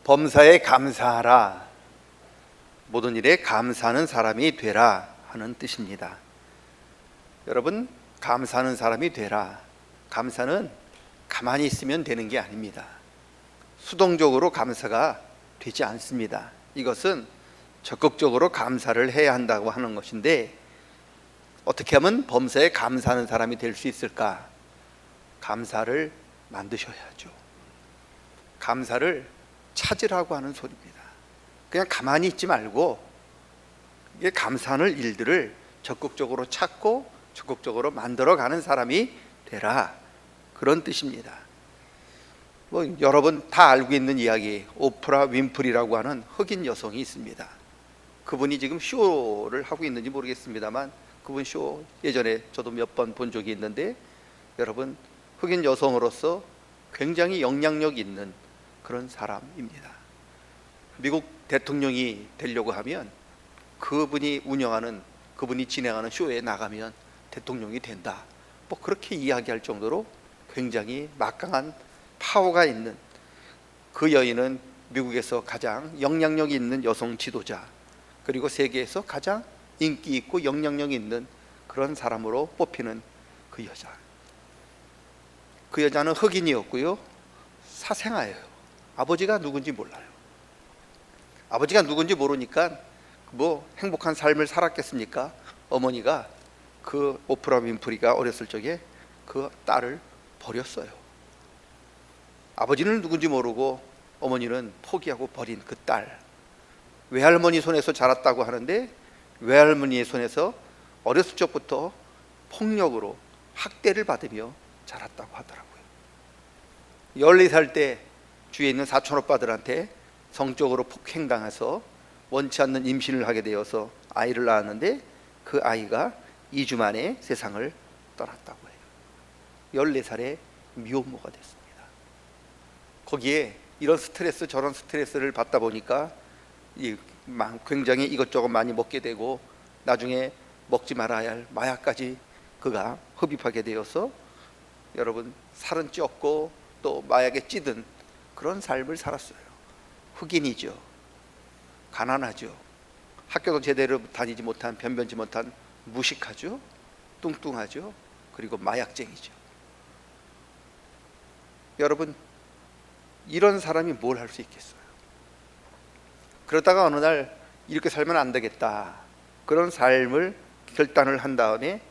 범사에 감사하라, 모든 일에 감사하는 사람이 되라 하는 뜻입니다. 여러분, 감사하는 사람이 되라. 감사는 가만히 있으면 되는 게 아닙니다. 수동적으로 감사가 되지 않습니다. 이것은 적극적으로 감사를 해야 한다고 하는 것인데, 어떻게 하면 범사에 감사하는 사람이 될 수 있을까? 감사를 만드셔야죠. 감사를 찾으라고 하는 소리입니다. 그냥 가만히 있지 말고 이게 감사하는 일들을 적극적으로 찾고 적극적으로 만들어가는 사람이 되라, 그런 뜻입니다. 여러분 다 알고 있는 이야기, 오프라 윈프리라고 하는 흑인 여성이 있습니다. 그분이 지금 쇼를 하고 있는지 모르겠습니다만, 그분 쇼 예전에 저도 몇 번 본 적이 있는데, 여러분 흑인 여성으로서 굉장히 영향력 있는 그런 사람입니다. 미국 대통령이 되려고 하면 그분이 진행하는 쇼에 나가면 대통령이 된다, 그렇게 이야기할 정도로 굉장히 막강한 파워가 있는 그 여인은 미국에서 가장 영향력이 있는 여성 지도자, 그리고 세계에서 가장 인기 있고 영향력이 있는 그런 사람으로 뽑히는 그 여자. 그 여자는 흑인이었고요, 사생아예요. 아버지가 누군지 몰라요. 아버지가 누군지 모르니까 행복한 삶을 살았겠습니까? 어머니가 그 오프라 윈프리가 어렸을 적에 그 딸을 버렸어요. 아버지는 누군지 모르고 어머니는 포기하고 버린 그 딸, 외할머니 손에서 자랐다고 하는데, 외할머니의 손에서 어렸을 적부터 폭력으로 학대를 받으며 자랐다고 하더라고요. 14살 때 주위에 있는 사촌 오빠들한테 성적으로 폭행당해서 원치 않는 임신을 하게 되어서 아이를 낳았는데, 그 아이가 2주 만에 세상을 떠났다고 해요. 14살에 미혼모가 됐습니다. 거기에 이런 스트레스 저런 스트레스를 받다 보니까 굉장히 이것저것 많이 먹게 되고, 나중에 먹지 말아야 할 마약까지 그가 흡입하게 되어서 여러분 살은 쪘고 또 마약에 찌든 그런 삶을 살았어요. 흑인이죠. 가난하죠. 학교도 제대로 다니지 못한, 변변치 못한, 무식하죠. 뚱뚱하죠. 그리고 마약쟁이죠. 여러분, 이런 사람이 뭘 할 수 있겠어요? 그러다가 어느 날 이렇게 살면 안 되겠다, 그런 삶을 결단을 한 다음에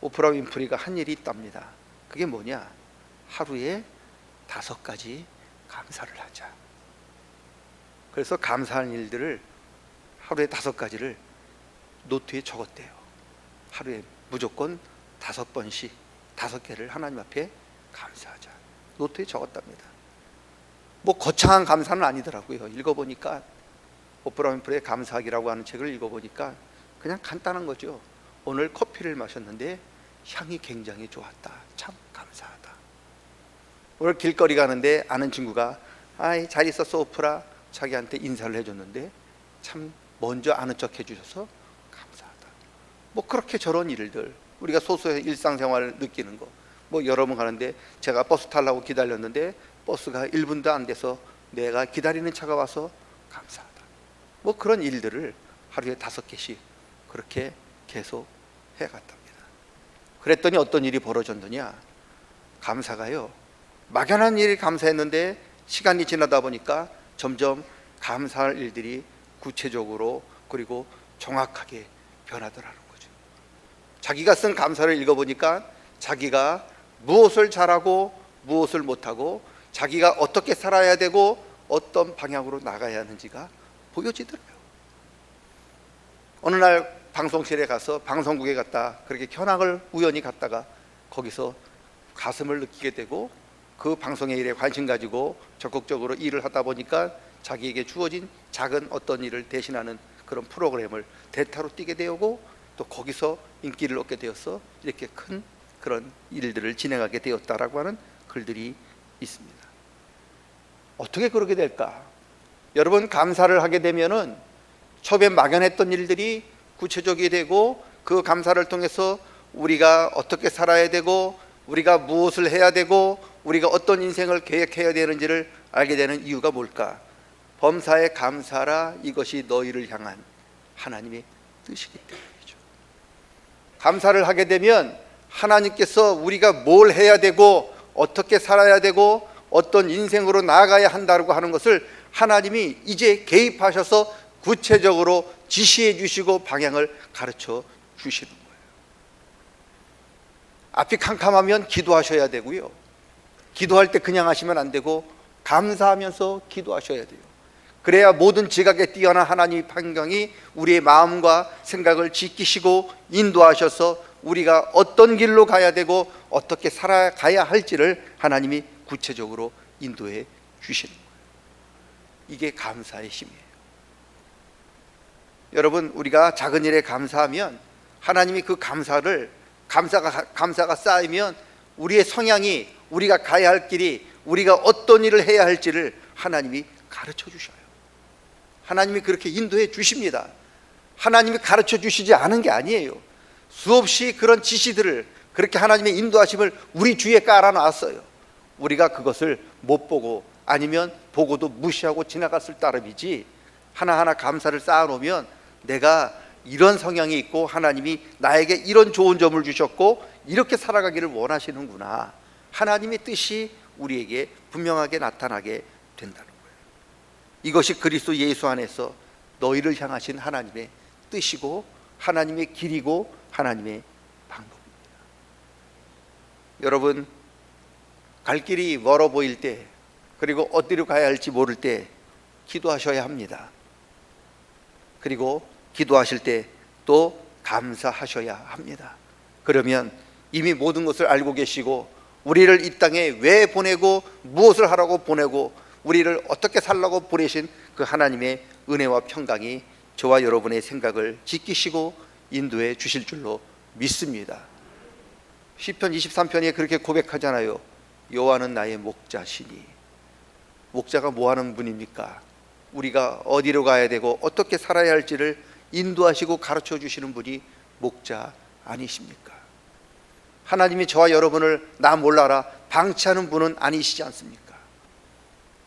오프라 윈프리가 한 일이 있답니다. 그게 뭐냐? 하루에 5가지 감사를 하자. 그래서 감사한 일들을 하루에 5가지를 노트에 적었대요. 하루에 무조건 5번씩 5개를 하나님 앞에 감사하자, 노트에 적었답니다. 거창한 감사는 아니더라고요. 읽어보니까, 오프라 윈프리의 감사하기라고 하는 책을 읽어보니까 그냥 간단한 거죠. 오늘 커피를 마셨는데 향이 굉장히 좋았다, 참 감사하다. 오늘 길거리 가는데 아는 친구가 아이 잘 있었어 오프라, 자기한테 인사를 해줬는데 참 먼저 아는 척 해주셔서 감사하다. 그렇게 저런 일들, 우리가 소소의 일상생활을 느끼는 거. 여러 번 가는데 제가 버스 타려고 기다렸는데 버스가 1분도 안 돼서 내가 기다리는 차가 와서 감사하다. 그런 일들을 하루에 5개씩 그렇게 계속 해갔답니다. 그랬더니 어떤 일이 벌어졌느냐? 감사가요, 막연한 일이 감사했는데 시간이 지나다 보니까 점점 감사할 일들이 구체적으로 그리고 정확하게 변하더라는 거죠. 자기가 쓴 감사를 읽어보니까 자기가 무엇을 잘하고 무엇을 못하고, 자기가 어떻게 살아야 되고 어떤 방향으로 나가야 하는지가 보여지더라고요. 어느 날 방송실에 가서, 방송국에 갔다 그렇게 현황을 우연히 갔다가 거기서 가슴을 느끼게 되고, 그 방송의 일에 관심 가지고 적극적으로 일을 하다 보니까 자기에게 주어진 작은 어떤 일을 대신하는 그런 프로그램을 대타로 뛰게 되고, 또 거기서 인기를 얻게 되어서 이렇게 큰 그런 일들을 진행하게 되었다라고 하는 글들이 있습니다. 어떻게 그러게 될까? 여러분, 감사를 하게 되면은 처음에 막연했던 일들이 구체적이 되고, 그 감사를 통해서 우리가 어떻게 살아야 되고, 우리가 무엇을 해야 되고, 우리가 어떤 인생을 계획해야 되는지를 알게 되는 이유가 뭘까? 범사에 감사하라. 이것이 너희를 향한 하나님의 뜻이기 때문이죠. 감사를 하게 되면 하나님께서 우리가 뭘 해야 되고 어떻게 살아야 되고 어떤 인생으로 나아가야 한다고 하는 것을 하나님이 이제 개입하셔서 구체적으로 지시해 주시고 방향을 가르쳐 주시는 거예요. 앞이 캄캄하면 기도하셔야 되고요, 기도할 때 그냥 하시면 안 되고 감사하면서 기도하셔야 돼요. 그래야 모든 지각에 뛰어난 하나님의 판경이 우리의 마음과 생각을 지키시고 인도하셔서 우리가 어떤 길로 가야 되고 어떻게 살아가야 할지를 하나님이 구체적으로 인도해 주시는 거예요. 이게 감사의 힘이에요. 여러분, 우리가 작은 일에 감사하면 하나님이 그 감사가 쌓이면 우리의 성향이, 우리가 가야 할 길이, 우리가 어떤 일을 해야 할지를 하나님이 가르쳐 주셔요. 하나님이 그렇게 인도해 주십니다. 하나님이 가르쳐 주시지 않은 게 아니에요. 수없이 그런 지시들을, 그렇게 하나님의 인도하심을 우리 주위에 깔아놨어요. 우리가 그것을 못 보고 아니면 보고도 무시하고 지나갔을 따름이지, 하나하나 감사를 쌓아놓으면 내가 이런 성향이 있고 하나님이 나에게 이런 좋은 점을 주셨고 이렇게 살아가기를 원하시는구나, 하나님의 뜻이 우리에게 분명하게 나타나게 된다는 거예요. 이것이 그리스도 예수 안에서 너희를 향하신 하나님의 뜻이고 하나님의 길이고 하나님의 방법입니다. 여러분, 갈 길이 멀어 보일 때, 그리고 어디로 가야 할지 모를 때 기도하셔야 합니다. 그리고 기도하실 때 또 감사하셔야 합니다. 그러면 이미 모든 것을 알고 계시고 우리를 이 땅에 왜 보내고 무엇을 하라고 보내고 우리를 어떻게 살라고 보내신 그 하나님의 은혜와 평강이 저와 여러분의 생각을 지키시고 인도해 주실 줄로 믿습니다. 시편 23편에 그렇게 고백하잖아요. 여호와는 나의 목자시니. 목자가 뭐 하는 분입니까? 우리가 어디로 가야 되고 어떻게 살아야 할지를 인도하시고 가르쳐 주시는 분이 목자 아니십니까? 하나님이 저와 여러분을 나 몰라라 방치하는 분은 아니시지 않습니까?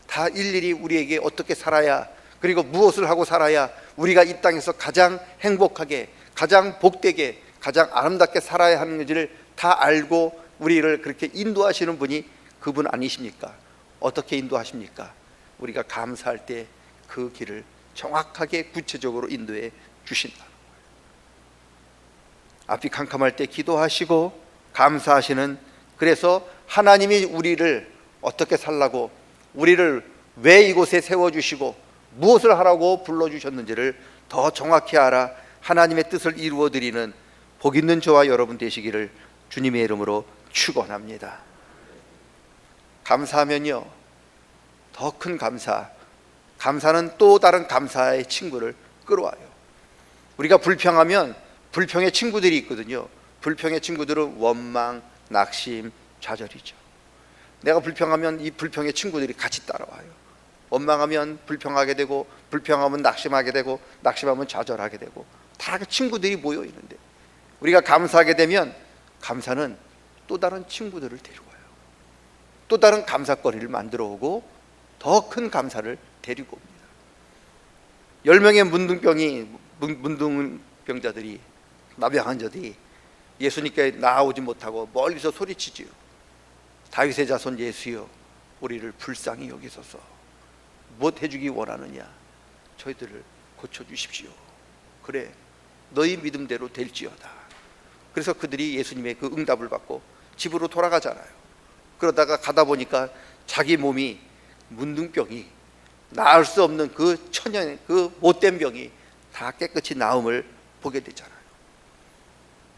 다 일일이 우리에게 어떻게 살아야, 그리고 무엇을 하고 살아야 우리가 이 땅에서 가장 행복하게, 가장 복되게, 가장 아름답게 살아야 하는지를 다 알고 우리를 그렇게 인도하시는 분이 그분 아니십니까? 어떻게 인도하십니까? 우리가 감사할 때 그 길을 정확하게 구체적으로 인도해 주신다는 거예요. 앞이 캄캄할 때 기도하시고 감사하시는, 그래서 하나님이 우리를 어떻게 살라고, 우리를 왜 이곳에 세워주시고 무엇을 하라고 불러주셨는지를 더 정확히 알아 하나님의 뜻을 이루어드리는 복 있는 저와 여러분 되시기를 주님의 이름으로 축원합니다. 감사하면요, 더 큰 감사는 또 다른 감사의 친구를 끌어와요. 우리가 불평하면 불평의 친구들이 있거든요. 불평의 친구들은 원망, 낙심, 좌절이죠. 내가 불평하면 이 불평의 친구들이 같이 따라와요. 원망하면 불평하게 되고, 불평하면 낙심하게 되고, 낙심하면 좌절하게 되고, 다 친구들이 모여 있는데 우리가 감사하게 되면 감사는 또 다른 친구들을 데려와요. 또 다른 감사거리를 만들어 오고 더 큰 감사를 데리고 옵니다. 10명의 문둥병자들이, 나병한 자들이 예수님께 나아오지 못하고 멀리서 소리치지요. 다윗의 자손 예수여, 우리를 불쌍히 여기소서. 무엇 해주기 원하느냐? 저희들을 고쳐주십시오. 그래, 너희 믿음대로 될지어다. 그래서 그들이 예수님의 그 응답을 받고 집으로 돌아가잖아요. 그러다가 가다 보니까 자기 몸이, 문둥병이, 나을 수 없는 그 천연, 그 못된 병이 다 깨끗이 나음을 보게 되잖아요.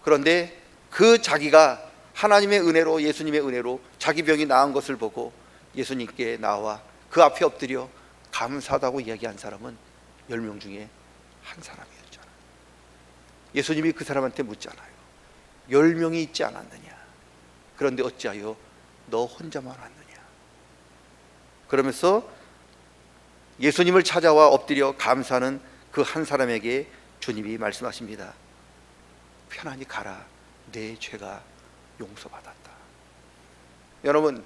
그런데 그 자기가 하나님의 은혜로, 예수님의 은혜로 자기 병이 나은 것을 보고 예수님께 나와 그 앞에 엎드려 감사하다고 이야기한 사람은 10명 중에 한 사람이었잖아요. 예수님이 그 사람한테 묻잖아요. 10명이 있지 않았느냐? 그런데 어찌하여 너 혼자만 왔느냐? 그러면서 예수님을 찾아와 엎드려 감사하는 그 한 사람에게 주님이 말씀하십니다. 편안히 가라, 내 죄가 용서받았다. 여러분,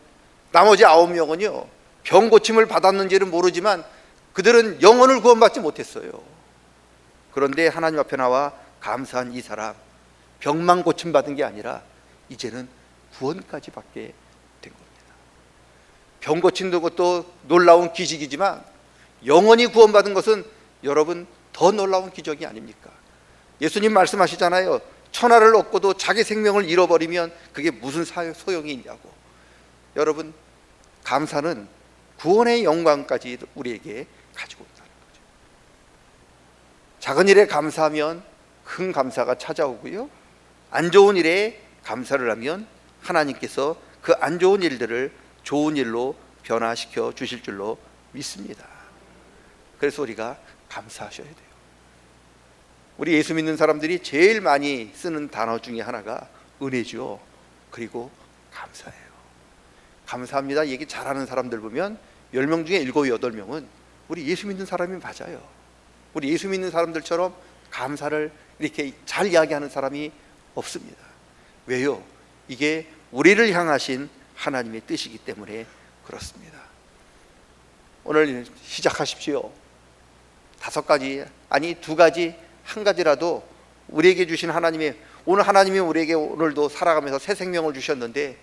나머지 9명은요 병 고침을 받았는지는 모르지만 그들은 영혼을 구원받지 못했어요. 그런데 하나님 앞에 나와 감사한 이 사람, 병만 고침받은 게 아니라 이제는 구원까지 받게 된 겁니다. 병 고치는 것도 놀라운 기적이지만 영원히 구원받은 것은 여러분 더 놀라운 기적이 아닙니까? 예수님 말씀하시잖아요. 천하를 얻고도 자기 생명을 잃어버리면 그게 무슨 소용이 있냐고. 여러분, 감사는 구원의 영광까지 우리에게 가지고 온다는 거죠. 작은 일에 감사하면 큰 감사가 찾아오고요, 안 좋은 일에 감사를 하면 하나님께서 그 안 좋은 일들을 좋은 일로 변화시켜 주실 줄로 믿습니다. 그래서 우리가 감사하셔야 돼요. 우리 예수 믿는 사람들이 제일 많이 쓰는 단어 중에 하나가 은혜죠. 그리고 감사해요. 감사합니다 얘기 잘하는 사람들 보면 10명 중에 7, 8명은 우리 예수 믿는 사람이 맞아요. 우리 예수 믿는 사람들처럼 감사를 이렇게 잘 이야기하는 사람이 없습니다. 왜요? 이게 우리를 향하신 하나님의 뜻이기 때문에 그렇습니다. 오늘 시작하십시오. 5가지, 아니 2가지, 1가지라도 우리에게 주신 하나님의, 오늘 하나님이 우리에게 오늘도 살아가면서 새 생명을 주셨는데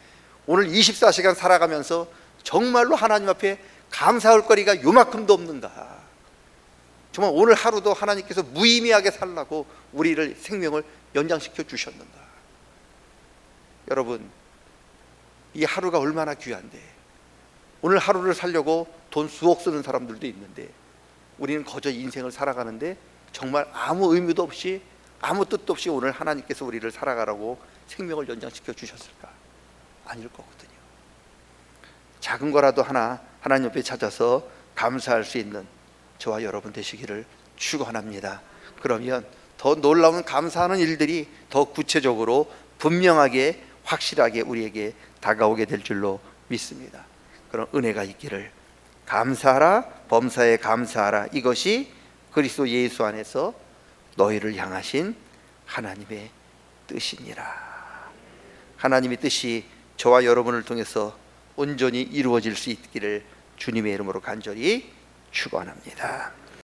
오늘 24시간 살아가면서 정말로 하나님 앞에 감사할 거리가 요만큼도 없는가? 정말 오늘 하루도 하나님께서 무의미하게 살라고 우리를 생명을 연장시켜 주셨는가? 여러분, 이 하루가 얼마나 귀한데, 오늘 하루를 살려고 돈 수억 쓰는 사람들도 있는데 우리는 거저 인생을 살아가는데 정말 아무 의미도 없이 아무 뜻도 없이 오늘 하나님께서 우리를 살아가라고 생명을 연장시켜 주셨을까? 아닐 거거든요. 작은 거라도 하나 하나님 옆에 찾아서 감사할 수 있는 저와 여러분 되시기를 축원합니다. 그러면 더 놀라운 감사하는 일들이 더 구체적으로 분명하게 확실하게 우리에게 다가오게 될 줄로 믿습니다. 그런 은혜가 있기를. 감사하라, 범사에 감사하라. 이것이 그리스도 예수 안에서 너희를 향하신 하나님의 뜻이니라. 하나님의 뜻이 저와 여러분을 통해서 온전히 이루어질 수 있기를 주님의 이름으로 간절히 축원합니다.